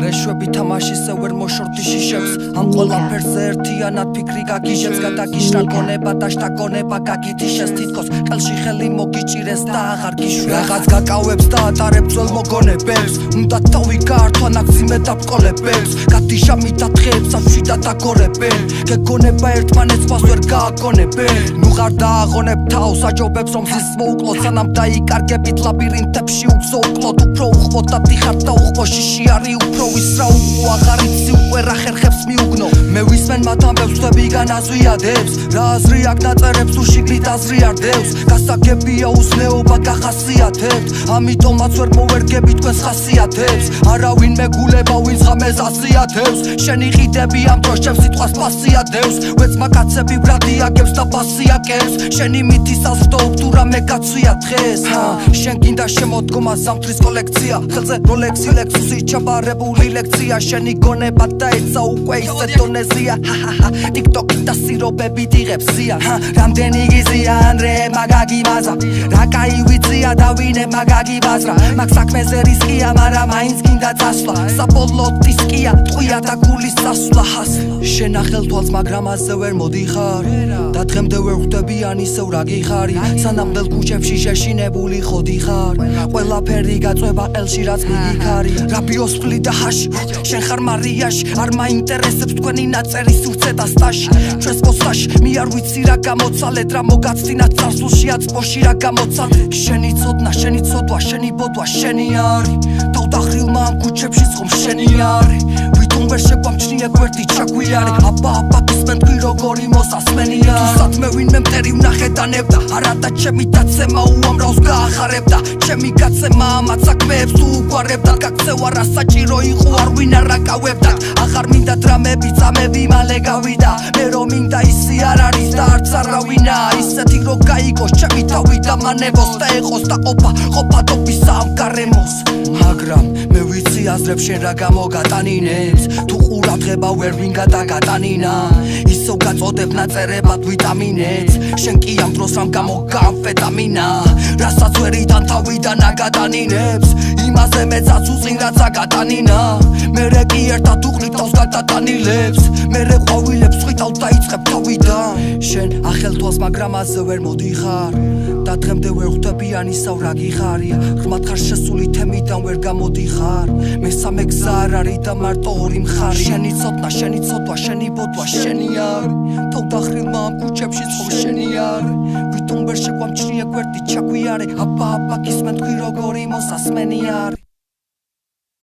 რეშვები თამაშისე ვერ მოშორდი შიშებს ამ ყველაფერზე ერთიანად ფიქრი გაგიჟებს გადაგიშრა გონება და შტაკონება გაგითიშეს თითქოს ყელში ხელი მოგიჭირეს და აღარ გიშვი რაღაც გაკავებს და ატარებ ძველ მოგონებებს უნდა თავი გაართვა ნაგზიმე და ბკოლებებს გადიშამი და დღეებს ამშვიდა დაგორებენ გეგონება ერთმანეთს მას ვერ გააგონებენ ნუ ღარ დააღონებ თავს აჯობებს რომ ზის მოუკლოთ სანამ დაიკარგებით ლაბირინთებში უგზო უკლოდ უფრო უხვოდ და დიხართ და უხვო შიში არი უფრო ვისრა უყო აღარ იცი უკვე რა ხერხებს მიუგნო მე ვისმენ მათ ამბებს ხვდები განაზვიადებს რა აზრი აქ დაწერებს თუ შიგნით აზრი არ დევს გასაგებია უზნეობა გახასიათებთ ამიტომაც ვერ მოვერგები თქვენს ხასიათებს არავინ მეგულება ვინც ღამეს ასიათებს შენი ყიდები ამ დროს ჩემს სიტყვას პასიადევს ვეცმა კაცები ბრადიაგებს და პასიაკებს შენი მითის აზრდობ თუ რამე გაცვია დღეს შენ გინდა შემოდგომა ზამთრის კოლექცია ხელზე როლექსი ლექსუსი ჩაბარებული ლექცია შენი გონება და ეცა უკვე ისე დონეზია ტიკტოკი და სირობებით იღებს სია რამდენი გიზია ანდრე მაგაგი მაზა რა კაი ვიცია და ვინე მაგაგი ბაზრა მაგ საქმეზე რისკია მაგრამ მაინც გინდა წასვლა საბოლოოდ დისკია ტყვია და გულის წასვლა შენ ახელ თვალს მაგრამ ასე ვერ მოდიხარ და დღემდე ვერ ხვდებიან ისევ რა გიხარი სანამდელ ქუჩებში შეშინებული ხოდიხარ ყველაფერი გაწვება ყელში რაც მიგიქარი რა ბიოსფლი და ჰაში შენ ხარ მარიაში არ მაინტერესებს თქვენი ნაწერი სურცე და სტაჟი ჩვენს პოსტაში მე არ ვიცი რა გამოცალეთ რა მოგაცდინათ წარსულში აწმოში რა გამოცალეთ შენი ცოდნა შენი ცოდვა შენი ბოდვა შენი არი თავდახრილმა ამ ქუჩებში ხომ შენი არი ვითომ ვერ შეგვამჩნია გვერდი ჩაგვიარე აბა გისმენ თქვი როგორი მოსასმენია თუსაც მე ვინმე მტერი ვნახე დანებდა არა და ჩემი დაცემა უამრავს გაახარებდა ჩემი გაცემა ამათ საქმეებს თუ უგვარებდა გაქცევა რა საჭირო იყო არ ვინ არ აკავებდა აღარ მინდა დრამები წამები მალე გავიდა მე რომ მინდა ისი არ არის და არც არავინა ისეთი რომ გაიგოს ჩემი თავი და მანევოს და ეყოს და ყოფა ტოპისა ამ გარემოს მაგრამ მე ვიცი აზრებს შენ რა გამოგატანინებს თუ ყურადღება ვერ ვინ გადაგატანინა ისევ გაწოდებ ნაწერებად ვიტამინებს შენ კი ამ დროს რამ გამოგამფეტამინა რასაც ვერიდან თავიდან აგატანინებს იმაზე მეცაც უწინ რაც აგატანინა მერე კი ერთად უყრიტავს გადატანილებს მერე ყვავილებს ხვიტავ დაიწყებ თავიდან შენ ახელ თვალს მაგრამ ასე ვერ მოდიხარ და დღემდე ვერ ხვდებიან ისევ რა გიხარი ღრმად ხარ შესული თემიდან ვერ გამოდიხარ მესამე გზა არ არის და მარტო ორი მხარი შენი ცოდნა შენი ცოდვა შენი ბოდვა შენი არი თავდახრილმა ამ ქუჩებში ხომ შენი არი ვითომ ვერ შეგვამჩნია გვერდი ჩაგვიარე აბა გისმენ თქვი როგორი მოსასმენი არი